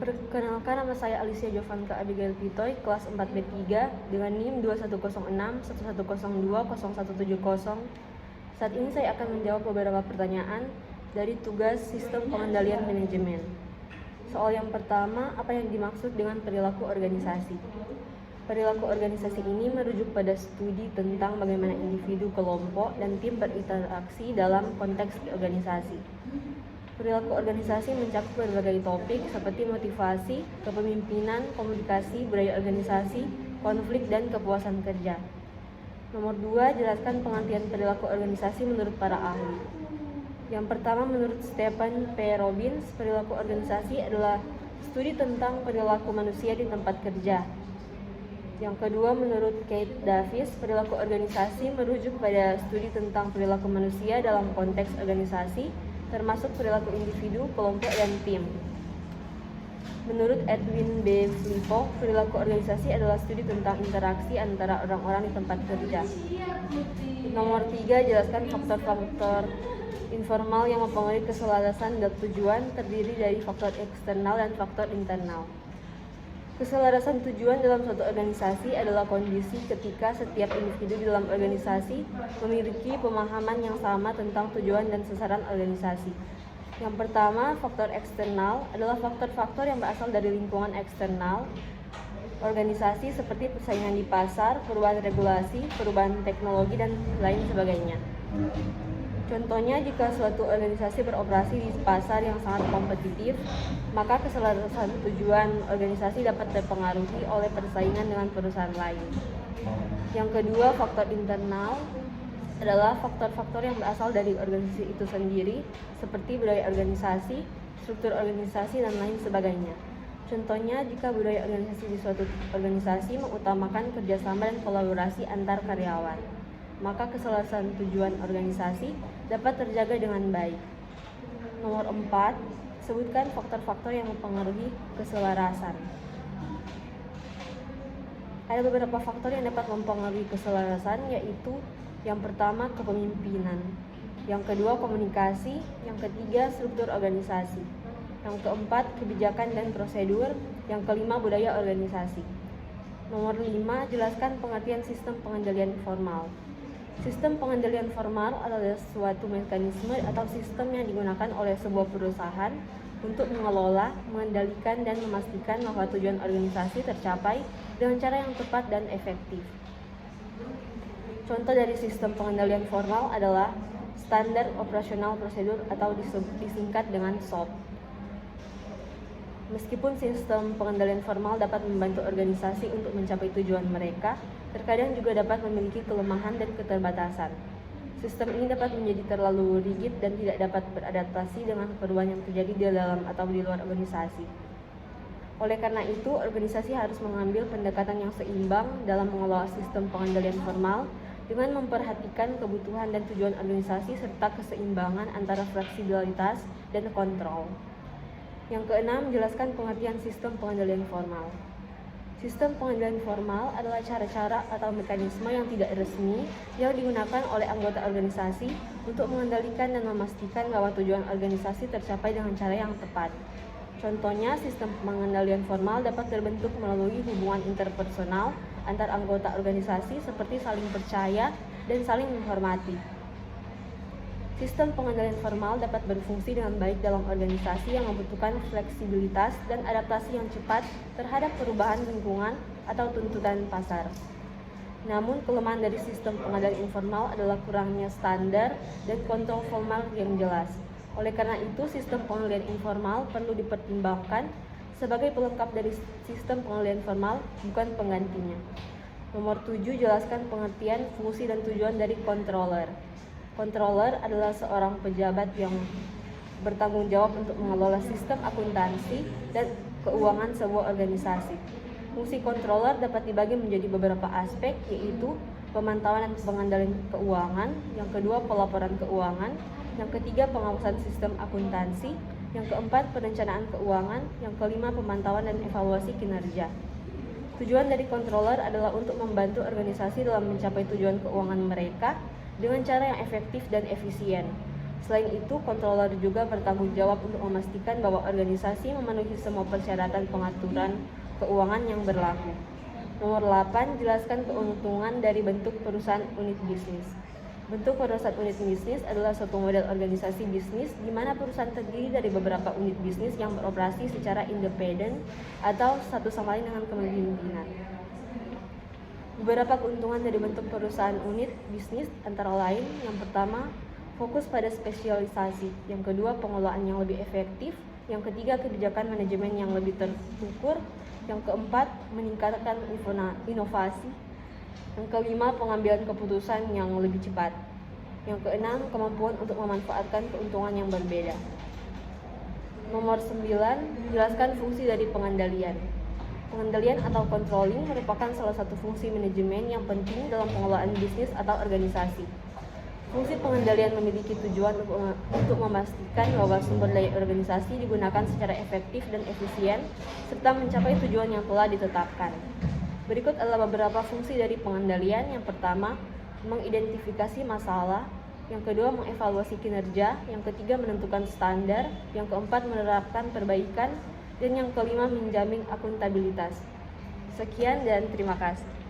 Perkenalkan, nama saya Alicia Jovanka Abigail Pitoy, kelas 4B3 dengan NIM 2106-1102-0170. Saat ini saya akan menjawab beberapa pertanyaan dari tugas Sistem Pengendalian Manajemen. Soal yang pertama, apa yang dimaksud dengan perilaku organisasi? Perilaku organisasi ini merujuk pada studi tentang bagaimana individu, kelompok, dan tim berinteraksi dalam konteks organisasi. Perilaku organisasi mencakup berbagai topik seperti motivasi, kepemimpinan, komunikasi, budaya organisasi, konflik, dan kepuasan kerja. Nomor 2, jelaskan pengertian perilaku organisasi menurut para ahli. Yang pertama, menurut Stephen P. Robbins, perilaku organisasi adalah studi tentang perilaku manusia di tempat kerja. Yang kedua, menurut Kate Davis, perilaku organisasi merujuk pada studi tentang perilaku manusia dalam konteks organisasi, termasuk perilaku individu, kelompok, dan tim. Menurut Edwin B. Flipo, perilaku organisasi adalah studi tentang interaksi antara orang-orang di tempat kerja. Nomor 3, jelaskan faktor-faktor informal yang mempengaruhi keselarasan dan tujuan, terdiri dari faktor eksternal dan faktor internal. Keselarasan tujuan dalam suatu organisasi adalah kondisi ketika setiap individu di dalam organisasi memiliki pemahaman yang sama tentang tujuan dan sasaran organisasi. Yang pertama, faktor eksternal adalah faktor-faktor yang berasal dari lingkungan eksternal organisasi seperti persaingan di pasar, perubahan regulasi, perubahan teknologi, dan lain sebagainya. Contohnya, jika suatu organisasi beroperasi di pasar yang sangat kompetitif, maka keselarasan tujuan organisasi dapat terpengaruhi oleh persaingan dengan perusahaan lain. Yang kedua, faktor internal adalah faktor-faktor yang berasal dari organisasi itu sendiri, seperti budaya organisasi, struktur organisasi, dan lain sebagainya. Contohnya, jika budaya organisasi di suatu organisasi mengutamakan kerjasama dan kolaborasi antar karyawan, maka keselarasan tujuan organisasi dapat terjaga dengan baik. Nomor 4, sebutkan faktor-faktor yang mempengaruhi keselarasan. Ada beberapa faktor yang dapat mempengaruhi keselarasan, yaitu yang pertama, kepemimpinan. Yang kedua, komunikasi. Yang ketiga, struktur organisasi. Yang keempat, kebijakan dan prosedur. Yang kelima, budaya organisasi. Nomor 5, jelaskan pengertian sistem pengendalian formal. Sistem pengendalian formal adalah suatu mekanisme atau sistem yang digunakan oleh sebuah perusahaan untuk mengelola, mengendalikan, dan memastikan bahwa tujuan organisasi tercapai dengan cara yang tepat dan efektif. Contoh dari sistem pengendalian formal adalah standar operasional prosedur atau disingkat dengan SOP. Meskipun sistem pengendalian formal dapat membantu organisasi untuk mencapai tujuan mereka, terkadang juga dapat memiliki kelemahan dan keterbatasan. Sistem ini dapat menjadi terlalu rigid dan tidak dapat beradaptasi dengan perubahan yang terjadi di dalam atau di luar organisasi. Oleh karena itu, organisasi harus mengambil pendekatan yang seimbang dalam mengelola sistem pengendalian formal dengan memperhatikan kebutuhan dan tujuan organisasi serta keseimbangan antara fleksibilitas dan kontrol. Yang keenam, jelaskan pengertian sistem pengendalian formal. Sistem pengendalian formal adalah cara-cara atau mekanisme yang tidak resmi yang digunakan oleh anggota organisasi untuk mengendalikan dan memastikan bahwa tujuan organisasi tercapai dengan cara yang tepat. Contohnya, sistem pengendalian formal dapat terbentuk melalui hubungan interpersonal antar anggota organisasi seperti saling percaya dan saling menghormati. Sistem pengendalian formal dapat berfungsi dengan baik dalam organisasi yang membutuhkan fleksibilitas dan adaptasi yang cepat terhadap perubahan lingkungan atau tuntutan pasar. Namun, kelemahan dari sistem pengendalian informal adalah kurangnya standar dan kontrol formal yang jelas. Oleh karena itu, sistem pengendalian informal perlu dipertimbangkan sebagai pelengkap dari sistem pengendalian formal, bukan penggantinya. Nomor 7, jelaskan pengertian, fungsi, dan tujuan dari controller. Controller adalah seorang pejabat yang bertanggung jawab untuk mengelola sistem akuntansi dan keuangan sebuah organisasi. Fungsi controller dapat dibagi menjadi beberapa aspek, yaitu pemantauan dan pengendalian keuangan, yang kedua pelaporan keuangan, yang ketiga pengawasan sistem akuntansi, yang keempat perencanaan keuangan, yang kelima pemantauan dan evaluasi kinerja. Tujuan dari controller adalah untuk membantu organisasi dalam mencapai tujuan keuangan mereka dengan cara yang efektif dan efisien. Selain itu, controller juga bertanggung jawab untuk memastikan bahwa organisasi memenuhi semua persyaratan pengaturan keuangan yang berlaku. Nomor 8, jelaskan keuntungan dari bentuk perusahaan unit bisnis. Bentuk perusahaan unit bisnis adalah suatu model organisasi bisnis di mana perusahaan terdiri dari beberapa unit bisnis yang beroperasi secara independen atau satu sama lain dengan kepemimpinan. Beberapa keuntungan dari bentuk perusahaan unit bisnis antara lain, yang pertama, fokus pada spesialisasi. Yang kedua, pengelolaan yang lebih efektif. Yang ketiga, kebijakan manajemen yang lebih terukur. Yang keempat, meningkatkan inovasi. Yang kelima, pengambilan keputusan yang lebih cepat. Yang keenam, kemampuan untuk memanfaatkan keuntungan yang berbeda. Nomor 9, jelaskan fungsi dari pengendalian. Pengendalian atau controlling merupakan salah satu fungsi manajemen yang penting dalam pengelolaan bisnis atau organisasi. Fungsi pengendalian memiliki tujuan untuk memastikan bahwa sumber daya organisasi digunakan secara efektif dan efisien, serta mencapai tujuan yang telah ditetapkan. Berikut adalah beberapa fungsi dari pengendalian. Yang pertama, mengidentifikasi masalah. Yang kedua, mengevaluasi kinerja. Yang ketiga, menentukan standar. Yang keempat, menerapkan perbaikan. Dan yang kelima, menjamin akuntabilitas. Sekian dan terima kasih.